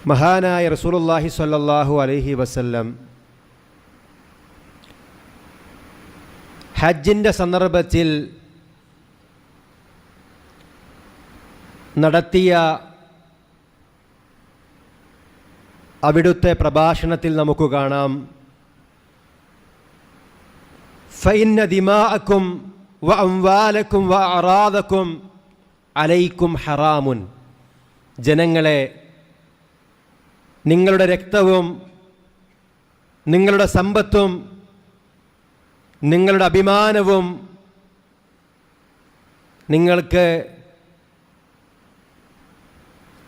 മഹാനായ റസൂലുള്ളാഹി സ്വല്ലല്ലാഹു അലൈഹി വസല്ലം ഹജ്ജിൻ്റെ സന്ദർഭത്തിൽ നടത്തിയ അവിടുത്തെ പ്രഭാഷണത്തിൽ നമുക്ക് കാണാം, ഫഇന്ന ദിമാഅക്കും വ അംവാലക്കും വ അറാദക്കും അലൈക്കും ഹറാമുൻ. ജനങ്ങളെ, നിങ്ങളുടെ രക്തവും നിങ്ങളുടെ സമ്പത്തും നിങ്ങളുടെ അഭിമാനവും നിങ്ങൾക്ക്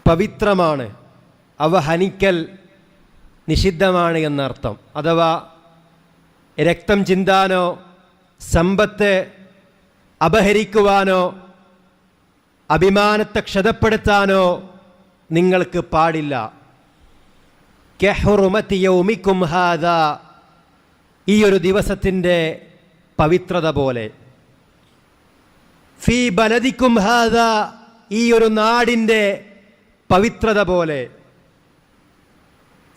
പവിത്രമാണ്, അവ ഹനിക്കൽ നിഷിദ്ധമാണ് എന്നർത്ഥം. അഥവാ രക്തം ചിന്താനോ സമ്പത്ത് അപഹരിക്കുവാനോ അഭിമാനത്തെ ക്ഷതപ്പെടുത്താനോ നിങ്ങൾക്ക് പാടില്ല. കഹുറുമതി യൗമിക്കും ഹാദാ, ഈ ഒരു ദിവസത്തിൻ്റെ പവിത്രത പോലെ. ഫീ ബലദിക്കും ഹാദാ, ഈ ഒരു നാടിൻ്റെ പവിത്രത പോലെ.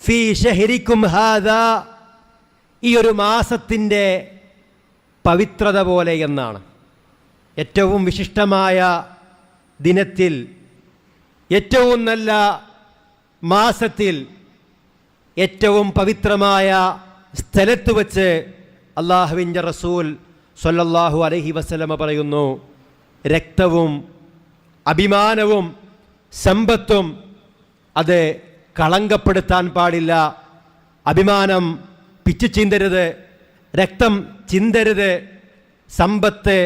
ഫീ ഷഹരിക്കും ഹാദാ, ഈ ഒരു മാസത്തിൻ്റെ പവിത്രത പോലെ എന്നാണ്. ഏറ്റവും വിശിഷ്ടമായ ദിനത്തിൽ, ഏറ്റവും നല്ല മാസത്തിൽ, ഏറ്റവും പവിത്രമായ സ്ഥലത്ത് വച്ച് അള്ളാഹുവിൻ്റെ റസൂൽ സ്വല്ലല്ലാഹു അലൈഹി വസല്ലമ പറയുന്നു, രക്തവും അഭിമാനവും സമ്പത്തും അത് കളങ്കപ്പെടുത്താൻ പാടില്ല. അഭിമാനം പിച്ചു ചിന്തരുത്, രക്തം ചിന്തരുത്, സമ്പത്ത്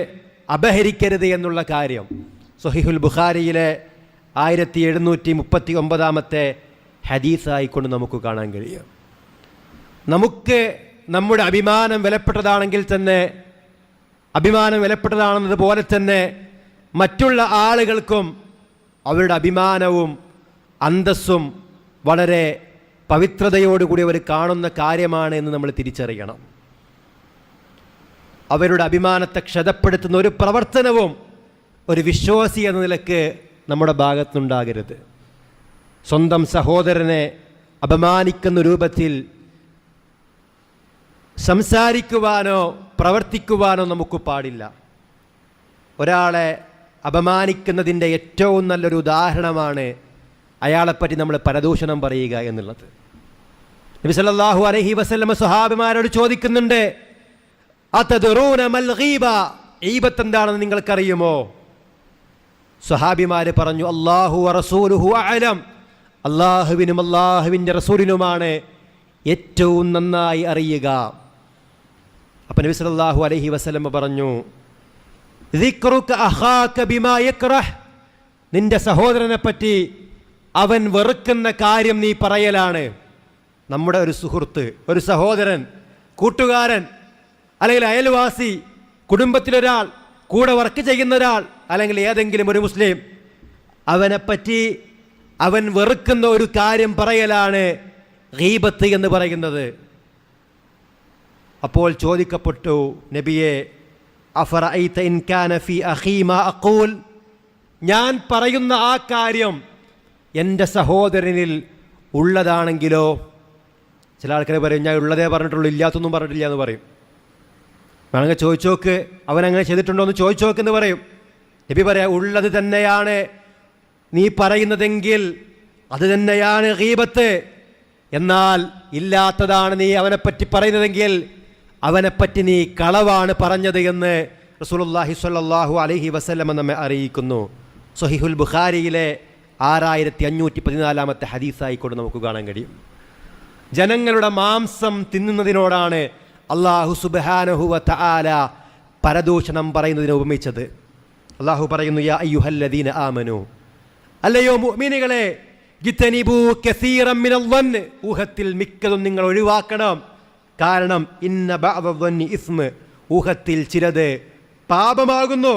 അപഹരിക്കരുത് എന്നുള്ള കാര്യം സ്വഹീഹുൽ ബുഖാരിയിലെ 1739 ഹദീസായിക്കൊണ്ട് നമുക്ക് കാണാൻ കഴിയും. നമുക്ക് നമ്മുടെ അഭിമാനം വിലപ്പെട്ടതാണെങ്കിൽ തന്നെ, അഭിമാനം വിലപ്പെട്ടതാണെന്നതുപോലെ തന്നെ മറ്റുള്ള ആളുകൾക്കും അവരുടെ അഭിമാനവും അന്തസ്സും വളരെ പവിത്രതയോടുകൂടി അവർ കാണുന്ന കാര്യമാണ് എന്ന് നമ്മൾ തിരിച്ചറിയണം. അവരുടെ അഭിമാനത്തെ ക്ഷതപ്പെടുത്തുന്ന ഒരു പ്രവർത്തനവും ഒരു വിശ്വാസി എന്ന നിലക്ക് നമ്മുടെ ഭാഗത്തുനിന്നുണ്ടാകരുത്. സ്വന്തം സഹോദരനെ അപമാനിക്കുന്ന രൂപത്തിൽ സംസാരിക്കുവാനോ പ്രവർത്തിക്കുവാനോ നമുക്ക് പാടില്ല. ഒരാളെ അപമാനിക്കുന്നതിൻ്റെ ഏറ്റവും നല്ലൊരു ഉദാഹരണമാണ് അയാളെപ്പറ്റി നമ്മൾ പരദൂഷണം പറയുക എന്നുള്ളത്. നബി സല്ലല്ലാഹു അലൈഹി വസല്ലം സ്വഹാബിമാരോട് ചോദിക്കുന്നുണ്ട്, അതദ്റൂന മൽ ഗീബ, ഗീബത്ത് എന്താണെന്ന് നിങ്ങൾക്കറിയുമോ? സ്വഹാബിമാർ പറഞ്ഞു, അല്ലാഹു വറസൂലുഹു അഅലം, അല്ലാഹുവിനും അല്ലാഹുവിൻ്റെ റസൂലിനുമാണ് ഏറ്റവും നന്നായി അറിയുക. അപ്പോൾ നബി സല്ലല്ലാഹു അലൈഹി വസല്ലം പറഞ്ഞു, ദിക്റുക അഖാക ബിമാ യക്റഹ്, നിന്റെ സഹോദരനെ പറ്റി അവൻ വെറുക്കുന്ന കാര്യം നീ പറയലാണ്. നമ്മുടെ ഒരു സുഹൃത്ത്, ഒരു സഹോദരൻ, കൂട്ടുകാരൻ, അല്ലെങ്കിൽ അയൽവാസി, കുടുംബത്തിലൊരാൾ, കൂടെ വർക്ക് ചെയ്യുന്ന ഒരാൾ, അല്ലെങ്കിൽ ഏതെങ്കിലും ഒരു മുസ്ലിം, അവനെപ്പറ്റി അവൻ വെറുക്കുന്ന ഒരു കാര്യം പറയലാണ് ഗീബത്ത് എന്ന് പറയുന്നത്. അപ്പോൾ ചോദിക്കപ്പെട്ടു, നബിയെ, അഫറഅയ്ത ഇൻ കാന ഫീ അഖീ മാ അഖൂൽ, ഞാൻ പറയുന്ന ആ കാര്യം എൻ്റെ സഹോദരനിൽ ഉള്ളതാണെങ്കിലോ? ചില ആൾക്കാർ പറയും, ഞാൻ ഉള്ളതേ പറഞ്ഞിട്ടുള്ളൂ, ഇല്ലാത്തൊന്നും പറഞ്ഞിട്ടില്ല എന്ന് പറയും. വേണമെങ്കിൽ ചോദിച്ചോക്ക്, അവനങ്ങനെ ചെയ്തിട്ടുണ്ടോ എന്ന് ചോദിച്ചോക്കെന്ന് പറയും. നബി പറയാം, ഉള്ളത് തന്നെയാണ് നീ പറയുന്നതെങ്കിൽ അത് തന്നെയാണ് ഗീബത്ത്. എന്നാൽ ഇല്ലാത്തതാണ് നീ അവനെപ്പറ്റി പറയുന്നതെങ്കിൽ അവനെപ്പറ്റി നീ കളവാണ് പറഞ്ഞത് എന്ന് റസൂലുള്ളാഹി സ്വല്ലല്ലാഹു അലൈഹി വസല്ലം നമ്മെ അറിയിക്കുന്നു. സ്വഹീഹുൽ ബുഖാരിയിലെ 6514 ഹദീസായിക്കൊണ്ട് നമുക്ക് കാണാൻ കഴിയും. ജനങ്ങളുടെ മാംസം തിന്നുന്നതിനോടാണ് അല്ലാഹു സുബ്ഹാനഹു വ തആല പരദൂഷണം പറയുന്നതിനെ ഉപമിച്ചത്. അല്ലാഹു പറയുന്നു, യാ അയ്യുഹല്ലദീന ആമനു, അല്ലയോ മുഅ്മിനുകളെ, ജിതനിബൂ കസീറൻ മിനൽ വന്ന്, ഊഹത്തിൽ മിക്കതും നിങ്ങൾ ഒഴിവാക്കണം. കാരണം ഇന്ന ബഅദ വന്നി ഇസ്മ്, ഊഹത്തിൽ ചിലത് പാപമാകുന്നു.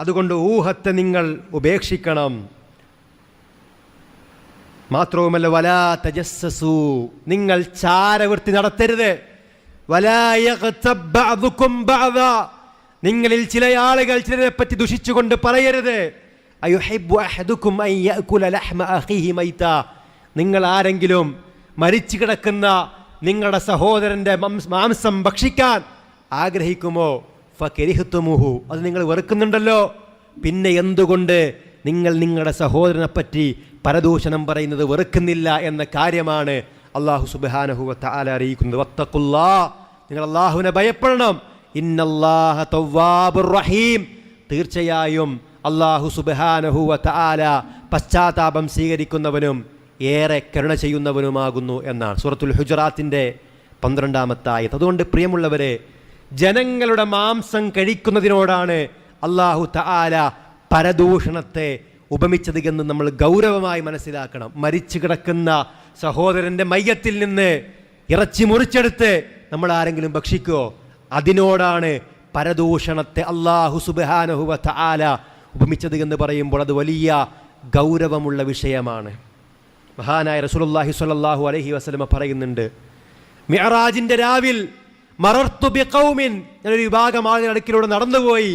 അതുകൊണ്ട് ഊഹത്തെ നിങ്ങൾ ഉപേക്ഷിക്കണം. മാത്രവുമല്ല, വലാ തജസ്സസൂ, നിങ്ങൾ ചാരവൃത്തി നടത്തരുത്. വലാ യഗ്തബ് ബഅദുകും ബഅദാ, നിങ്ങളിൽ ചില ആളുകൾ ചിലരെ പറ്റി ദുഷിച്ചുകൊണ്ട് പറയരുത്. അയുഹിബ്ബു അഹദുകും അൻ യഅകുല ലഹ്മ അഖീഹി മൈത, നിങ്ങൾ ആരെങ്കിലും മരിച്ചു കിടക്കുന്ന നിങ്ങളുടെ സഹോദരൻ്റെ മാംസം ഭക്ഷിക്കാൻ ആഗ്രഹിക്കുമോ? ഫകരിഹ്തുമുഹു, അത് നിങ്ങൾ വെറുക്കുന്നുണ്ടല്ലോ, പിന്നെ എന്തുകൊണ്ട് നിങ്ങൾ നിങ്ങളുടെ സഹോദരനെ പറ്റി പരദൂഷണം പറയുന്നത് വെറുക്കുന്നില്ല എന്ന കാര്യമാണ് അല്ലാഹു സുബ്ഹാനഹു വ തആല അറിയിക്കുന്നത്. വത്തഖുല്ലാഹ്, നിങ്ങൾ അല്ലാഹുവിനെ ഭയപ്പെടണം. ഇന്നല്ലാഹ തവ്വാബുർ റഹീം, തീർച്ചയായും അല്ലാഹു സുബ്ഹാനഹു വ തആല പശ്ചാത്താപം സ്വീകരിക്കുന്നവനും ഏറെ കരുണ ചെയ്യുന്നവനുമാകുന്നു എന്നാണ് സൂറത്തുൽ ഹുജറാത്തിൻ്റെ 12-ാമത്തെ ആയത്ത്. അതുകൊണ്ട് പ്രിയമുള്ളവരെ, ജനങ്ങളുടെ മാംസം കഴിക്കുന്നതിനോടാണ് അല്ലാഹു തആല പരദൂഷണത്തെ ഉപമിച്ചത് എന്ന് നമ്മൾ ഗൗരവമായി മനസ്സിലാക്കണം. മരിച്ചു കിടക്കുന്ന സഹോദരൻ്റെ മയ്യത്തിൽ നിന്ന് ഇറച്ചി മുറിച്ചെടുത്ത് നമ്മൾ ആരെങ്കിലും ഭക്ഷിക്കുമോ? അതിനോടാണ് പരദൂഷണത്തെ അല്ലാഹു സുബ്ഹാനഹു വ തആല ഉപമിച്ചത് എന്ന് പറയുമ്പോൾ അത് വലിയ ഗൗരവമുള്ള വിഷയമാണ്. മഹാനായ റസൂലുള്ളാഹി സ്വല്ലല്ലാഹു അലൈഹി വസല്ലമ പറയുന്നുണ്ട്, മിഅ്റാജിന്റെ രാവിൽ മറർതു ബിഖൗമിൻ, ഒരു വിഭാഗം ആളുകളുടെ അടുക്കിലൂടെ നടന്നുപോയി,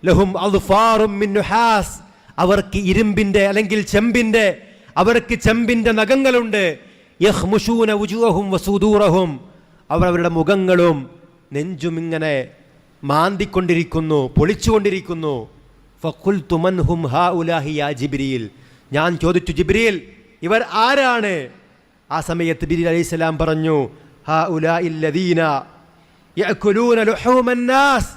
ലഹും അദ്ഫാറും മിൻ നുഹാസ്, അവർക്ക് ഇരുമ്പിന്റെ അല്ലെങ്കിൽ ചെമ്പിന്റെ, അവർക്ക് ചെമ്പിന്റെ നഖങ്ങളുണ്ട്. യഖ്മുശൂന വുജൂഹും വസുദൂറഹും, അവർ അവരുടെ മുഖങ്ങളും നെഞ്ചും ഇങ്ങനെ മാന്തിക്കൊണ്ടിരിക്കുന്നു, പൊളിച്ചുകൊണ്ടിരിക്കുന്നു. ഫഖുൽതു മൻ ഹും ഹൗലാഹി യാ ജിബ്രീൽ, ഞാൻ ചോദിച്ചു, ജിബ്രീൽ, ഇവർ ആരാണ്? ആ സമയത്ത് ജിബ്രീൽ അലൈഹിസ്സലാം പറഞ്ഞു, ഹൗലാഇല്ലദീന യഅകുലൂന ലുഹൂമൻ നാസ്,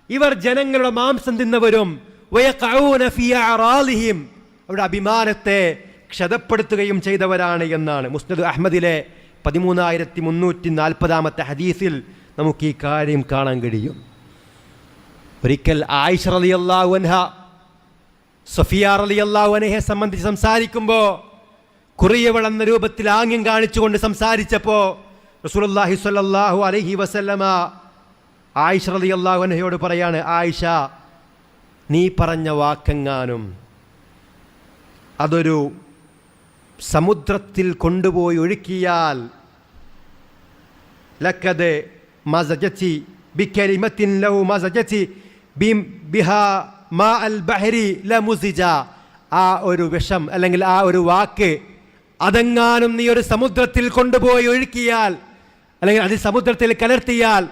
ഇവർ ജനങ്ങളുടെ മാംസം തിന്നവരും വയഖഊന ഫീ അറാളിഹിം, അവരുടെ അഭിമാനത്തെ ക്ഷതപ്പെടുത്തുകയും ചെയ്തവരാണ് എന്നാണ് മുസ്നദ് അഹ്മദിലെ 13340-ാമത്തെ ഹദീസിൽ നമുക്ക് ഈ കാര്യം കാണാൻ കഴിയും. ഒരിക്കൽ ആയിഷ റളിയല്ലാഹു അൻഹ സഫിയ റളിയല്ലാഹു അൻഹയെ സംബന്ധിച്ച് സംസാരിക്കുമ്പോൾ കുറിയവൾ എന്ന രൂപത്തിൽ ആംഗ്യം കാണിച്ചുകൊണ്ട് സംസാരിച്ചപ്പോൾ റസൂലുള്ളാഹി സ്വല്ലല്ലാഹു അലൈഹി വസല്ലമ ആയിഷ റളിയല്ലാഹു അൻഹയോട് പറയാണ്, ആയിഷ, നീ പറഞ്ഞ വാക്കെങ്ങാനും അതൊരു സമുദ്രത്തിൽ കൊണ്ടുപോയി ഒഴുക്കിയാൽ ലഖദ് മസജതി ബികലിമത്തിൻ ലൗ മസജതി ബിഹാ മാ അൽ ബഹരി ലമുസിജ, ആ ഒരു വിഷം അല്ലെങ്കിൽ ആ ഒരു വാക്ക് അതെങ്ങാനും നീ ഒരു സമുദ്രത്തിൽ കൊണ്ടുപോയി ഒഴുക്കിയാൽ അല്ലെങ്കിൽ അത് സമുദ്രത്തിൽ കലർത്തിയാൽ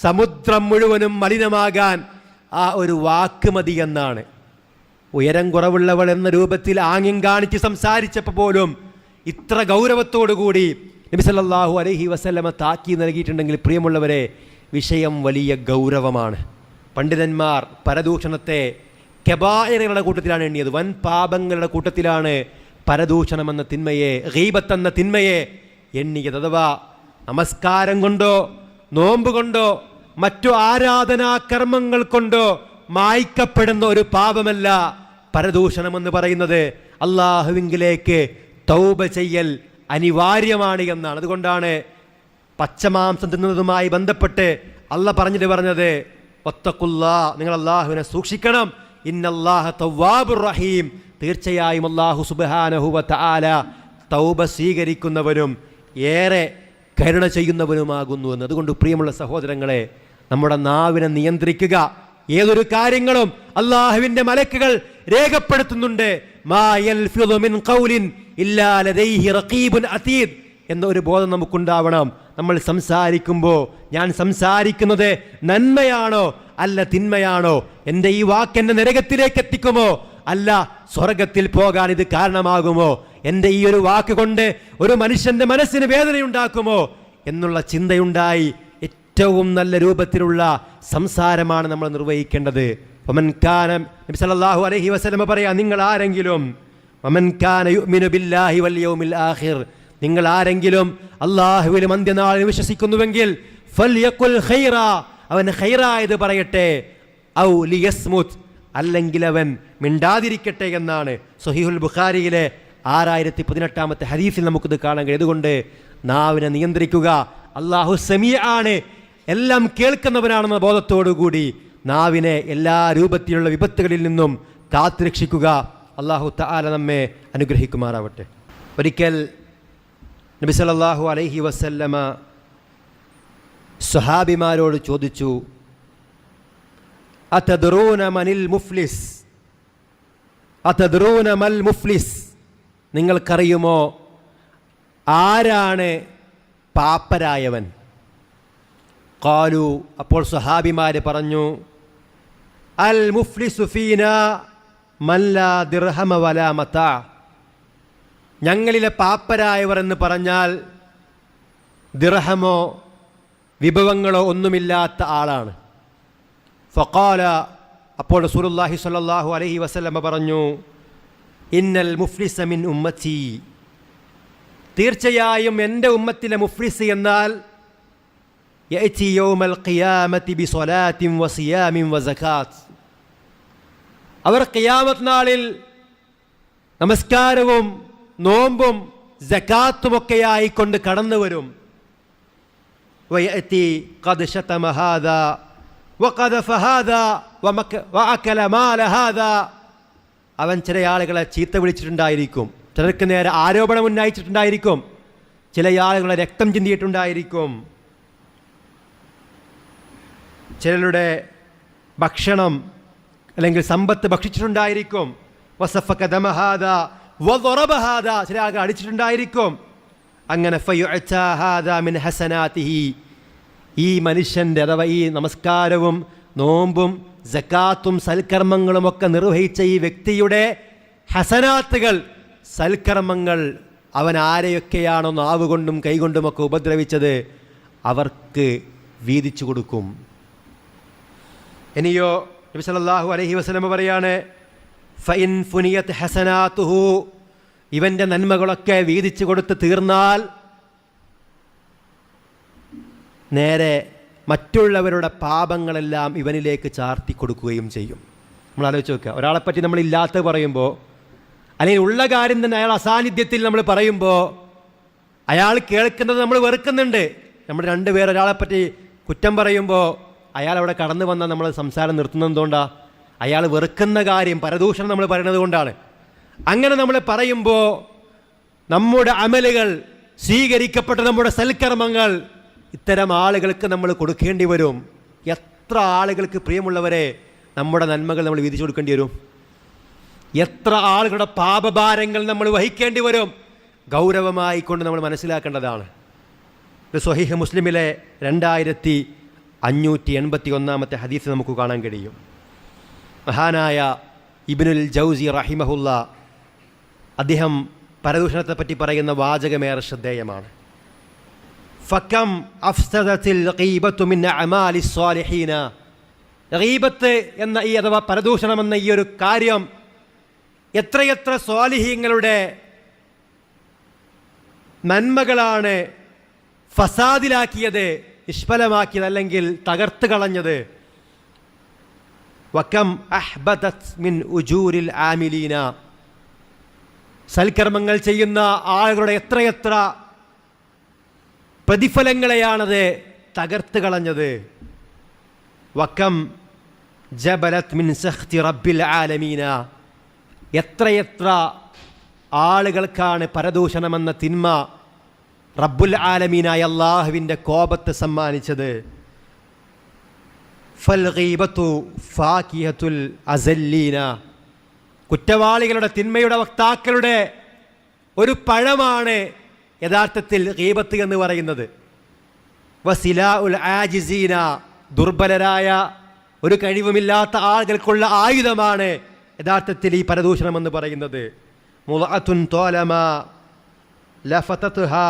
സമുദ്രം മുഴുവനും മലിനമാകാൻ ആ ഒരു വാക്ക് മതി എന്നാണ്. ഉയരം കുറവുള്ളവൾ എന്ന രൂപത്തിൽ ആംഗ്യം കാണിച്ച് സംസാരിച്ചപ്പോൾ പോലും ഇത്ര ഗൗരവത്തോടുകൂടി നബി സല്ലല്ലാഹു അലൈഹി വസല്ലമ താക്കി നൽകിയിട്ടുണ്ടെങ്കിൽ പ്രിയമുള്ളവരെ, വിഷയം വലിയ ഗൗരവമാണ്. പണ്ഡിതന്മാർ പരദൂഷണത്തെ കബായിറുകളുടെ കൂട്ടത്തിലാണ് എണ്ണിയത്. വൻ പാപങ്ങളുടെ കൂട്ടത്തിലാണ് പരദൂഷണമെന്ന തിന്മയെ, ഗീബത്ത് എന്ന തിന്മയെ എണ്ണിയത്. അഥവാ നമസ്കാരം കൊണ്ടോ നോമ്പ് കൊണ്ടോ മറ്റു ആരാധനാ കർമ്മങ്ങൾ കൊണ്ടോ മായ്ക്കപ്പെടുന്ന ഒരു പാപമല്ല പരദൂഷണമെന്ന് പറയുന്നത്. അള്ളാഹുവിങ്കിലേക്ക് തൗബ ചെയ്യൽ അനിവാര്യമാണ് എന്നാണ്. അതുകൊണ്ടാണ് പച്ചമാംസം തിന്നുന്നതുമായി ബന്ധപ്പെട്ട് അള്ളാഹ് പറഞ്ഞത് വത്തഖുല്ലാ, നിങ്ങൾ അള്ളാഹുവിനെ സൂക്ഷിക്കണം. ഇന്നല്ലാഹ തവ്വാബുർ റഹീം, തീർച്ചയായും അല്ലാഹു സുബ്ഹാനഹു വ തആല തൗബ സ്വീകരിക്കുന്നവനും ഏറെ കരുണ ചെയ്യുന്നവനുമാകുന്നു എന്ന്. അതുകൊണ്ട് പ്രിയമുള്ള സഹോദരങ്ങളെ, നമ്മുടെ നാവിനെ നിയന്ത്രിക്കുക. ഏതൊരു കാര്യങ്ങളും അള്ളാഹുവിന്റെ മലക്കുകൾ രേഖപ്പെടുത്തുന്നുണ്ട്. മാ യൽഫിളു മിൻ ഖൗലിൻ ഇല്ലാ ലദൈഹി റഖീബുൻ അതീദ് എന്ന ഒരു ബോധം നമുക്കുണ്ടാവണം. നമ്മൾ സംസാരിക്കുമ്പോൾ ഞാൻ സംസാരിക്കുന്നത് നന്മയാണോ അല്ല തിന്മയാണോ? എൻ്റെ ഈ വാക്ക് എന്നെ നരകത്തിലേക്ക് എത്തിക്കുമോ അല്ല സ്വർഗത്തിൽ പോകാൻ ഇത് കാരണമാകുമോ? എൻ്റെ ഈ ഒരു വാക്ക് കൊണ്ട് ഒരു മനുഷ്യന്റെ മനസ്സിന് വേദനയുണ്ടാക്കുമോ എന്നുള്ള ചിന്തയുണ്ടായി ഏറ്റവും നല്ല രൂപത്തിലുള്ള സംസാരമാണ് നമ്മൾ നിർവഹിക്കേണ്ടത്. നബി സല്ലല്ലാഹു അലൈഹി വസല്ലം പറയാ, നിങ്ങൾ ആരെങ്കിലും വമൻ കാന യുഅ്മിനു ബില്ലാഹി വൽ യൗമിൽ ആഖിർ, നിങ്ങൾ ആരെങ്കിലും അല്ലാഹുവിലും അന്ത്യനാളിൽ വിശ്വസിക്കുന്നുവെങ്കിൽ ഫൽയഖുൽ ഖൈറ, അവൻ ഖൈറായത് പറയട്ടെ, ഔ ലിയസ്മുത്, അല്ലെങ്കിൽ അവൻ മിണ്ടാതിരിക്കട്ടെ എന്നാണ് സ്വഹീഹുൽ ബുഖാരിയിലെ 6018-ാമത്തെ ഹദീസിൽ നമുക്കിത് കാണാൻ കഴിയും. അതുകൊണ്ട് നാവിനെ നിയന്ത്രിക്കുക. അല്ലാഹു സമീഅ ആണ്, എല്ലാം കേൾക്കുന്നവനാണെന്ന ബോധത്തോടുകൂടി നാവിനെ എല്ലാ രൂപത്തിലുള്ള വിപത്തുകളിൽ നിന്നും കാത്തുരക്ഷിക്കുക. അല്ലാഹു തആല നമ്മെ അനുഗ്രഹിക്കുമാറാവട്ടെ. ഒരിക്കൽ നബി സല്ലല്ലാഹു അലൈഹി വസല്ലമ സ്വഹാബിമാരോട് ചോദിച്ചു, അതദ്റൂന മനിൽ മുഫ്ലിസ്, അതദ്റൂന മൽ മുഫ്ലിസ്, നിങ്ങൾക്കറിയുമോ ആരാണ് പാപ്പരായവൻ? ഖാലു, അപ്പോൾ സ്വഹാബിമാർ പറഞ്ഞു, അൽ മുഫ്ലിസു ഫീനാ മൻ ലാ ദിർഹമ വലാ മതാ. ഞങ്ങളിലെ പാപ്പരായവർ എന്ന് പറഞ്ഞാൽ ദിർഹമോ വിഭവങ്ങളോ ഒന്നുമില്ലാത്ത ആളാണ്. ഫഖാല, അപ്പോൾ റസൂലുള്ളാഹി സ്വല്ലല്ലാഹു അലൈഹി വസല്ലമ പറഞ്ഞു, ഇന്നൽ മുഫ്ലിസ മിൻ ഉമ്മത്തി, തീർച്ചയായും എൻ്റെ ഉമ്മത്തിലെ മുഫ്ലിസ് എന്നാൽ യഅതി യൗമൽ ഖിയാമത്തി ബിസ്വലാത്തിൻ വസിയാമിൻ വസകാത്ത്, അവർ ഖിയാമത്ത് നാളിൽ നമസ്കാരവും നോമ്പും സകാത്തുമൊക്കെയായി കൊണ്ട് കടന്നു വരും. വയഅതി ഖദ് ശതമ ഹാദാ വഖദഫ ഹാദാ വഅകല മാല ഹാദാ, അവൻ ചില ആളുകളെ ചീത്ത വിളിച്ചിട്ടുണ്ടായിരിക്കും, ചിലർക്ക് നേരെ ആരോപണം ഉന്നയിച്ചിട്ടുണ്ടായിരിക്കും, ചില ആളുകളെ രക്തം ചിന്തിയിട്ടുണ്ടായിരിക്കും, ചിലരുടെ ഭക്ഷണം അല്ലെങ്കിൽ സമ്പത്ത് ഭക്ഷിച്ചിട്ടുണ്ടായിരിക്കും. വസഫക ദമ ഹാദാ വദറബ ഹാദാ, ചില ആളുകൾ അടിച്ചിട്ടുണ്ടായിരിക്കും. അങ്ങനെ ഫയുഅതാ ഹാദാ മിൻ ഹസനാതിഹി, ഈ മനുഷ്യൻ്റെ അഥവാ ഈ നമസ്കാരവും നോമ്പും സകാത്തും സൽക്കർമ്മങ്ങളുമൊക്കെ നിർവഹിച്ച ഈ വ്യക്തിയുടെ ഹസനാത്തുകൾ, സൽക്കർമ്മങ്ങൾ, അവൻ ആരെയൊക്കെയാണോ നാവുകൊണ്ടും കൈകൊണ്ടുമൊക്കെ ഉപദ്രവിച്ചത് അവർക്ക് വീതിച്ചു കൊടുക്കും. ഇനിയോ നബി സല്ലല്ലാഹു അലൈഹി വസല്ലം പറയാണ്, ഫഇൻ ഫുനിയത് ഹസനാതുഹു, ഇവൻ്റെ നന്മകളൊക്കെ വീതിച്ചു കൊടുത്ത് തീർന്നാൽ നേരെ മറ്റുള്ളവരുടെ പാപങ്ങളെല്ലാം ഇവനിലേക്ക് ചാർത്തി കൊടുക്കുകയും ചെയ്യും. നമ്മൾ ആലോചിച്ച് നോക്കുക, ഒരാളെപ്പറ്റി നമ്മൾ ഇല്ലാത്ത പറയുമ്പോൾ അല്ലെങ്കിൽ ഉള്ള കാര്യം തന്നെ അയാൾ അസാന്നിധ്യത്തിൽ നമ്മൾ പറയുമ്പോൾ അയാൾ കേൾക്കുന്നത് നമ്മൾ വെറുക്കുന്നുണ്ട്. നമ്മൾ രണ്ടുപേർ ഒരാളെപ്പറ്റി കുറ്റം പറയുമ്പോൾ അയാൾ അവിടെ കടന്നു വന്നാൽ നമ്മൾ സംസാരം നിർത്തുന്നത് എന്തുകൊണ്ടാണ്? അയാൾ വെറുക്കുന്ന കാര്യം പരദൂഷണം നമ്മൾ പറയുന്നത് കൊണ്ടാണ്. അങ്ങനെ നമ്മൾ പറയുമ്പോൾ നമ്മുടെ അമലുകൾ സ്വീകരിക്കപ്പെട്ട നമ്മുടെ സൽക്കർമ്മങ്ങൾ ഇത്തരം ആളുകൾക്ക് നമ്മൾ കൊടുക്കേണ്ടി വരും. എത്ര ആളുകൾക്ക് പ്രിയമുള്ളവരെ നമ്മുടെ നന്മകൾ നമ്മൾ വീതിച്ചു കൊടുക്കേണ്ടി വരും? എത്ര ആളുകളുടെ പാപഭാരങ്ങൾ നമ്മൾ വഹിക്കേണ്ടി വരും? ഗൗരവമായി കൊണ്ട് നമ്മൾ മനസ്സിലാക്കേണ്ടതാണ്. സ്വഹീഹ് മുസ്ലിമിലെ 2581 ഹദീസ് നമുക്ക് കാണാൻ കഴിയും. മഹാനായ ഇബ്നുൽ ജൗസി റഹിമഹുല്ല അദ്ദേഹം പരദൂഷണത്തെപ്പറ്റി പറയുന്ന വാചകമേറെ ശ്രദ്ധേയമാണ്. ഫകം അഫ്സദത്തിൽ ഗീബത്തു മിൻ അഅമാലിസ് സ്വാലിഹീന, ഗീബത്ത് എന്ന ഈ അഥവാ പരദൂഷണം എന്ന ഈ ഒരു കാര്യം എത്രയെത്ര സ്വാലിഹീങ്ങളുടെ നന്മകളാണ് ഫസാദിലാക്കിയത്, നിഷ്ഫലമാക്കിയത്, അല്ലെങ്കിൽ തകർത്ത് കളഞ്ഞത്. വകം അഹ്ബതത് മിൻ ഉജൂരിൽ ആമിലീന, സൽക്കർമ്മങ്ങൾ ചെയ്യുന്ന ആളുകളുടെ എത്രയെത്ര പ്രതിഫലങ്ങളെയാണത് തകർത്ത് കളഞ്ഞത്. വകം ജബലത് മിൻ സഖ്തി റബ്ബിൽ ആലമീന, എത്രയെത്ര ആളുകൾക്കാണ് പരദൂഷണമെന്ന തിന്മ റബ്ബുൽ ആലമീനായ അല്ലാഹുവിൻ്റെ കോപത്തെ സമ്മാനിച്ചത്. ഫൽ ഗീബത്തു ഫാകിഹത്തുൽ അസല്ലീന, കുറ്റവാളികളുടെ തിന്മയുടെ വക്താക്കളുടെ ഒരു പഴമാണ് യഥാർത്ഥത്തിൽ ഗീബത്ത് എന്ന് പറയുന്നത്. വസിലാഉൽ ആജിസീന, ദുർബലരായ ഒരു കഴിവുമില്ലാത്ത ആളുകൾക്കുള്ള ആയുധമാണ് യഥാർത്ഥത്തിൽ ഈ പരദൂഷണം എന്ന് പറയുന്നത്. മുളഅത്തുൻ തോലമ ലഫതത്ഹാ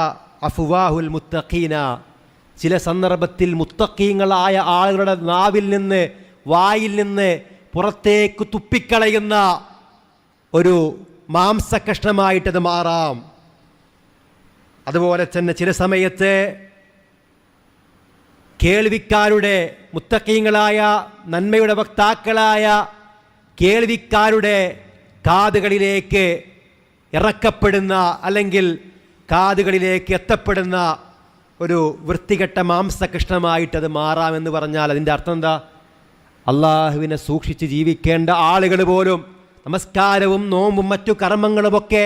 അഫ്വാഹുൽ മുത്തഖീന, ചില സന്ദർഭത്തിൽ മുത്തഖീങ്ങളായ ആളുകളുടെ നാവിൽ നിന്ന് വായിൽ നിന്ന് പുറത്തേക്ക് തുപ്പിക്കളയുന്ന ഒരു മാംസകഷ്ണമായിട്ടത് മാറാം. അതുപോലെ തന്നെ ചില സമയത്ത് കേൾവിക്കാരുടെ, മുത്തഖീങ്ങളായ നന്മയുടെ വക്താക്കളായ കേൾവിക്കാരുടെ കാതുകളിലേക്ക് ഇറക്കപ്പെടുന്ന അല്ലെങ്കിൽ കാതുകളിലേക്ക് എത്തപ്പെടുന്ന ഒരു വൃത്തികെട്ട മാംസകഷ്ണമായിട്ടത് മാറാമെന്ന് പറഞ്ഞാൽ അതിൻ്റെ അർത്ഥം എന്താ? അള്ളാഹുവിനെ സൂക്ഷിച്ച് ജീവിക്കേണ്ട ആളുകൾ പോലും നമസ്കാരവും നോമ്പും മറ്റു കർമ്മങ്ങളുമൊക്കെ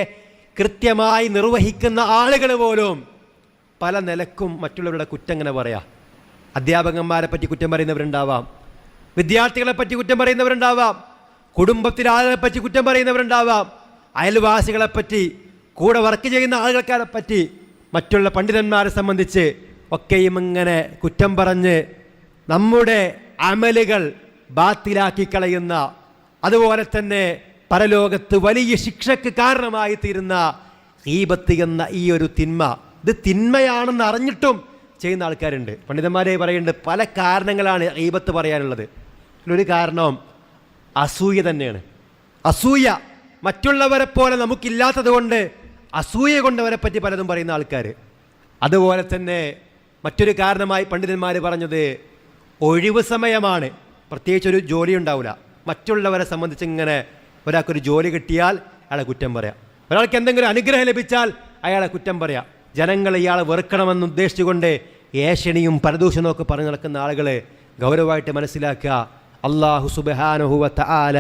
കൃത്യമായി നിർവഹിക്കുന്ന ആളുകൾ പോലും പല നിലക്കും മറ്റുള്ളവരുടെ കുറ്റം എങ്ങനെ പറയാം? അധ്യാപകന്മാരെ പറ്റി കുറ്റം പറയുന്നവരുണ്ടാവാം, വിദ്യാർത്ഥികളെ പറ്റി കുറ്റം പറയുന്നവരുണ്ടാവാം, കുടുംബത്തിലെ ആളുകളെ പറ്റി കുറ്റം പറയുന്നവരുണ്ടാവാം, അയൽവാസികളെപ്പറ്റി, കൂടെ വർക്ക് ചെയ്യുന്ന ആളുകളെ പറ്റി മറ്റുള്ള പണ്ഡിതന്മാരെ സംബന്ധിച്ച് ഒക്കെയും ഇങ്ങനെ കുറ്റം പറഞ്ഞ് നമ്മുടെ അമലുകൾ ബാത്തിലാക്കി കളയുന്ന, അതുപോലെ തന്നെ പരലോകത്ത് വലിയ ശിക്ഷയ്ക്ക് കാരണമായി തീരുന്ന ഗീബത്ത് എന്ന ഈ ഒരു തിന്മ, ഇത് തിന്മയാണെന്ന് അറിഞ്ഞിട്ടും ചെയ്യുന്ന ആൾക്കാരുണ്ട്. പണ്ഡിതന്മാരെ പറയുന്നുണ്ട് പല കാരണങ്ങളാണ് ഗീബത്ത് പറയാനുള്ളത്. ഒരു കാരണം അസൂയ തന്നെയാണ്. അസൂയ, മറ്റുള്ളവരെ പോലെ നമുക്കില്ലാത്തത് കൊണ്ട് അസൂയ കൊണ്ടവരെ പറ്റി പലതും പറയുന്ന ആൾക്കാർ. അതുപോലെ തന്നെ മറ്റൊരു കാരണമായി പണ്ഡിതന്മാർ പറഞ്ഞത് ഒഴിവ് സമയമാണ്. പ്രത്യേകിച്ച് ഒരു ജോലി ഉണ്ടാവില്ല, മറ്റുള്ളവരെ സംബന്ധിച്ച് ഇങ്ങനെ ഒരാൾക്കൊരു ജോലി കിട്ടിയാൽ അയാളെ കുറ്റം പറയാം, ഒരാൾക്ക് എന്തെങ്കിലും അനുഗ്രഹം ലഭിച്ചാൽ അയാളെ കുറ്റം പറയാം. ജനങ്ങൾ ഇയാളെ വെറുക്കണമെന്ന് ഉദ്ദേശിച്ചുകൊണ്ട് ഏഷണിയും പരദൂഷണവും ഒക്കെ പറഞ്ഞു നടക്കുന്ന ആളുകളെ ഗൗരവമായിട്ട് മനസ്സിലാക്കുക. അല്ലാഹു സുബ്ഹാനഹു വ തആല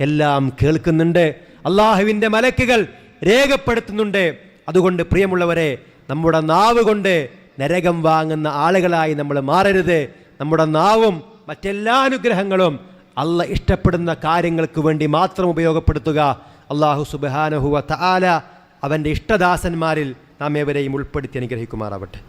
എല്ലാം കേൾക്കുന്നുണ്ട്, അള്ളാഹുവിൻ്റെ മലക്കുകൾ രേഖപ്പെടുത്തുന്നുണ്ട്. അതുകൊണ്ട് പ്രിയമുള്ളവരെ, നമ്മുടെ നാവ് കൊണ്ട് നരകം വാങ്ങുന്ന ആളുകളായി നമ്മൾ മാറരുത്. നമ്മുടെ നാവും മറ്റെല്ലാ അനുഗ്രഹങ്ങളും അള്ളാഹ് ഇഷ്ടപ്പെടുന്ന കാര്യങ്ങൾക്ക് വേണ്ടി മാത്രം ഉപയോഗപ്പെടുത്തുക. അല്ലാഹു സുബ്ഹാനഹു വ തആല അവൻ്റെ ഇഷ്ടദാസന്മാരിൽ നാം ഏവരെയും ഉൾപ്പെടുത്തി അനുഗ്രഹിക്കുമാറാവട്ടെ.